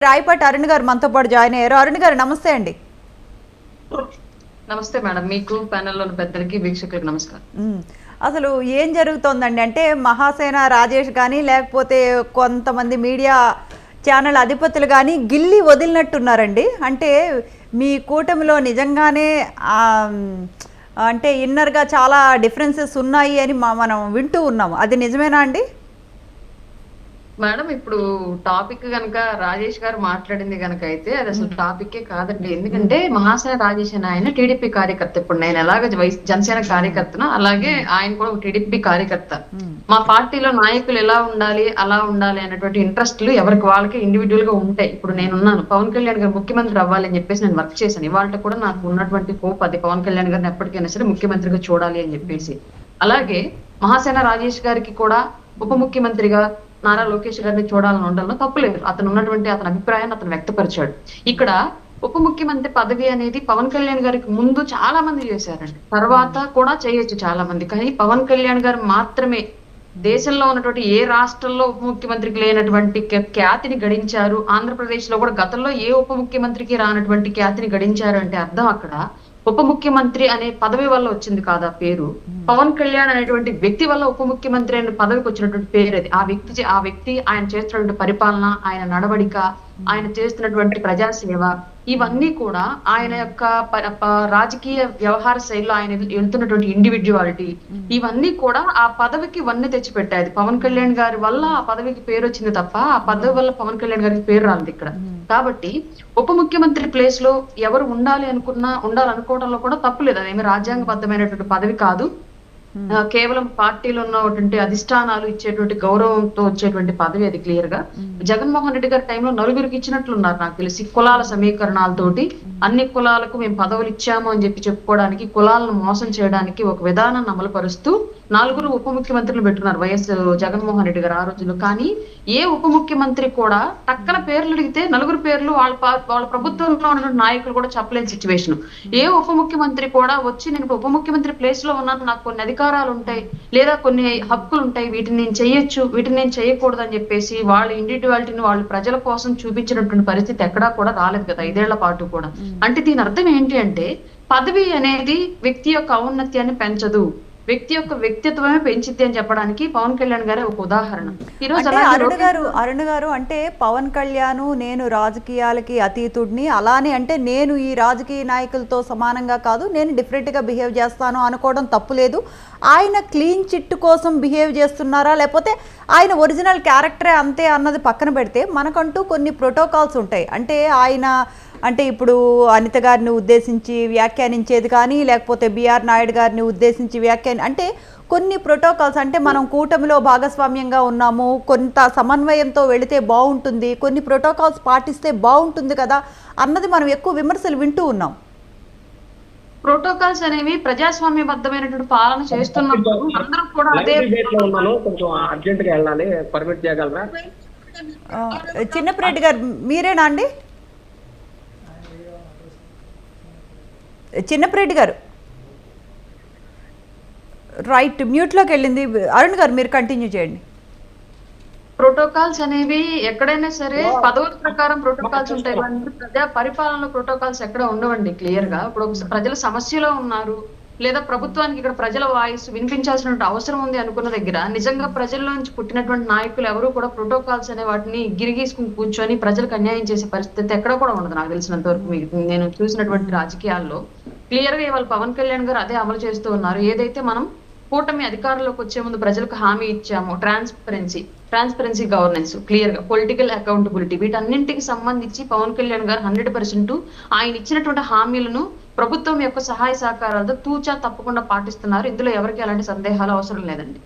రాయపాటి అరుణ్ గారు మనతో పాటు జాయిన్ అయ్యారు. అరుణ్ గారు నమస్తే అండి. నమస్తే మేడం. మీకు ప్యానెల్లోని పెద్దలకి వీక్షకులకు నమస్కారం. అసలు ఏం జరుగుతోందండి అంటే మహాసేన రాజేష్ కానీ లేకపోతే కొంతమంది మీడియా ఛానల్ అధిపతులు కానీ గిల్లి వదిలినట్టున్నారండి. అంటే మీ కూటమిలో నిజంగానే అంటే ఇన్నర్గా చాలా డిఫరెన్సెస్ ఉన్నాయి అని మనం వింటూ ఉన్నాము. అది నిజమేనా అండి? మేడం ఇప్పుడు టాపిక్ గనక రాజేష్ గారు మాట్లాడింది గనక అయితే అది అసలు టాపికే కాదండి. ఎందుకంటే మహాసేన రాజేష్ అని ఆయన టీడీపీ కార్యకర్త. ఇప్పుడు నేను ఎలాగ జనసేన కార్యకర్తనో అలాగే ఆయన కూడా ఒక టీడీపీ కార్యకర్త. మా పార్టీలో నాయకులు ఎలా ఉండాలి అలా ఉండాలి అనేటువంటి ఇంట్రెస్ట్లు ఎవరికి వాళ్ళకి ఇండివిజువల్ గా ఉంటాయి. ఇప్పుడు నేనున్నాను, పవన్ కళ్యాణ్ గారు ముఖ్యమంత్రి అవ్వాలి అని చెప్పేసి నేను వర్క్ చేశాను. ఇవాళ కూడా నాకు ఉన్నటువంటి హోప్ అది, పవన్ కళ్యాణ్ గారిని ఎప్పటికైనా సరే ముఖ్యమంత్రిగా చూడాలి అని చెప్పేసి. అలాగే మహాసేన రాజేష్ గారికి కూడా ఉప ముఖ్యమంత్రిగా నారా లోకేష్ గారిని చూడాలని ఉండడంలో తప్పులేదు. అతను ఉన్నటువంటి అతని అభిప్రాయాన్ని అతను వ్యక్తపరిచాడు. ఇక్కడ ఉప ముఖ్యమంత్రి పదవి అనేది పవన్ కళ్యాణ్ గారికి ముందు చాలా మంది చేశారండి, తర్వాత కూడా చేయొచ్చు చాలా మంది. కానీ పవన్ కళ్యాణ్ గారు మాత్రమే దేశంలో ఉన్నటువంటి ఏ రాష్ట్రంలో ఉప ముఖ్యమంత్రికి లేనటువంటి ఖ్యాతిని గడించారు. ఆంధ్రప్రదేశ్ లో కూడా గతంలో ఏ ఉప ముఖ్యమంత్రికి రానటువంటి ఖ్యాతిని గడించారు అంటే అర్థం అక్కడ ఉప ముఖ్యమంత్రి అనే పదవి వల్ల వచ్చింది కాదా పేరు, పవన్ కళ్యాణ్ అనేటువంటి వ్యక్తి వల్ల ఉప ముఖ్యమంత్రి అనే పదవికి వచ్చినటువంటి పేరు అది. ఆ వ్యక్తి ఆయన చేస్తున్నటువంటి పరిపాలన, ఆయన నడవడిక, ఆయన చేస్తున్నటువంటి ప్రజాసేవ, ఇవన్నీ కూడా ఆయన యొక్క రాజకీయ వ్యవహార శైలిలో ఆయన వెళ్తున్నటువంటి ఇండివిడ్యువాలిటీ, ఇవన్నీ కూడా ఆ పదవికి వన్నె తెచ్చిపెట్టాయి. పవన్ కళ్యాణ్ గారి వల్ల ఆ పదవికి పేరు వచ్చింది తప్ప ఆ పదవి వల్ల పవన్ కళ్యాణ్ గారికి పేరు రాలేదు ఇక్కడ. కాబట్టి ఉప ముఖ్యమంత్రి ప్లేస్ లో ఎవరు ఉండాలనుకోవడంలో కూడా తప్పు లేదు. అదేమి రాజ్యాంగబద్ధమైనటువంటి పదవి కాదు. కేవలం పార్టీలో ఉన్నటువంటి అధిష్టానాలు ఇచ్చేటువంటి గౌరవంతో వచ్చేటువంటి పదవి అది. క్లియర్ గా జగన్మోహన్ రెడ్డి గారి టైంలో నలుగురికి ఇచ్చినట్లున్నారు నాకు తెలిసి, కులాల సమీకరణాలతోటి అన్ని కులాలకు మేము పదవులు ఇచ్చాము అని చెప్పుకోవడానికి, కులాలను మోసం చేయడానికి ఒక విధానాన్ని అమలు పరుస్తూ 4 ఉప ముఖ్యమంత్రులు పెట్టుకున్నారు వైఎస్ జగన్మోహన్ రెడ్డి గారు ఆ రోజుల్లో. కానీ ఏ ఉప ముఖ్యమంత్రి కూడా టక్కన పేర్లు అడిగితే 4 పేర్లు వాళ్ళ ప్రభుత్వంలో ఉన్నటువంటి నాయకులు కూడా చెప్పలేని సిచ్యువేషన్. ఏ ఉప ముఖ్యమంత్రి కూడా వచ్చి నేను ఉప ముఖ్యమంత్రి ప్లేస్ లో ఉన్నాను, నాకు కొన్ని అధికారాలు ఉంటాయి లేదా కొన్ని హక్కులు ఉంటాయి, వీటిని నేను చెయ్యొచ్చు వీటిని నేను చేయకూడదు అని చెప్పేసి వాళ్ళ ఇండివిడ్యువాలిటీని వాళ్ళు ప్రజల కోసం చూపించినటువంటి పరిస్థితి ఎక్కడా కూడా రాలేదు కదా 5 ఏళ్ల పాటు కూడా. అంటే దీని అర్థం ఏంటి అంటే పదవి అనేది వ్యక్తి యొక్క ఔన్నత్యాన్ని పెంచదు, వ్యక్తి యొక్క వ్యక్తిత్వమే పెంచిద్ది అని చెప్పడానికి పవన్ కళ్యాణ్ గారే ఒక ఉదాహరణ. అరుణ్ గారు అంటే పవన్ కళ్యాణ్ నేను రాజకీయాలకి అతీతుడిని, అలానే అంటే నేను ఈ రాజకీయ నాయకులతో సమానంగా కాదు, నేను డిఫరెంట్గా బిహేవ్ చేస్తాను అనుకోవడం తప్పులేదు. ఆయన క్లీన్ చిట్ కోసం బిహేవ్ చేస్తున్నారా లేకపోతే ఆయన ఒరిజినల్ క్యారెక్టరే అంతే అన్నది పక్కన పెడితే మనకంటూ కొన్ని ప్రోటోకాల్స్ ఉంటాయి. అంటే ఆయన అంటే ఇప్పుడు అనిత గారిని ఉద్దేశించి వ్యాఖ్యానించేది కానీ లేకపోతే బిఆర్ నాయుడు గారిని ఉద్దేశించి అంటే కొన్ని ప్రోటోకాల్స్, అంటే మనం కూటమిలో భాగస్వామ్యంగా ఉన్నాము, కొంత సమన్వయంతో వెళితే బాగుంటుంది, కొన్ని ప్రోటోకాల్స్ పాటిస్తే బాగుంటుంది కదా అన్నది మనం ఎక్కువ విమర్శలు వింటూ ఉన్నాం. ప్రోటోకాల్స్ అనేవి ప్రజాస్వామ్యబద్ధమైనటువంటి పాలన చేస్తున్నప్పుడు అందరూ కూడా అదే. చిన్నపరెడ్డి గారు మీరేనా అండి? చిన్నపరెడ్డి గారు రైట్, మ్యూట్లోకి వెళ్ళింది. అరుణ్ గారు మీరు కంటిన్యూ చేయండి. ప్రోటోకాల్స్ అనేవి ఎక్కడైనా సరే పదవుల ప్రకారం ప్రోటోకాల్స్ ఉంటాయి, ప్రజా పరిపాలనలో ప్రోటోకాల్స్ ఎక్కడ ఉండవండి. క్లియర్ గా ఇప్పుడు ప్రజల సమస్యలో ఉన్నారు లేదా ప్రభుత్వానికి ఇక్కడ ప్రజల వాయిస్ వినిపించాల్సిన అవసరం ఉంది అనుకున్న దగ్గర నిజంగా ప్రజల్లో నుంచి పుట్టినటువంటి నాయకులు ఎవరు కూడా ప్రోటోకాల్స్ అనే వాటిని గిరిగీసుకుని కూర్చొని ప్రజలకు అన్యాయం చేసే పరిస్థితి ఎక్కడ కూడా ఉండదు నాకు తెలిసినంత వరకు. నేను చూసినటువంటి రాజకీయాల్లో క్లియర్ గా ఇవాళ పవన్ కళ్యాణ్ గారు అదే అమలు చేస్తూ ఉన్నారు. ఏదైతే మనం కూటమి అధికారంలోకి వచ్చే ముందు ప్రజలకు హామీ ఇచ్చాము, ట్రాన్స్పరెన్సీ గవర్నెన్స్, క్లియర్ గా పొలిటికల్ అకౌంటబిలిటీ, వీటన్నింటికి సంబంధించి పవన్ కళ్యాణ్ గారు 100% ఆయన ఇచ్చినటువంటి హామీలను ప్రభుత్వం యొక్క సహాయ సహకారాలతో తూచా తప్పకుండా పాటిస్తున్నారు. ఇందులో ఎవరికి ఎలాంటి సందేహాలు అవసరం లేదండి.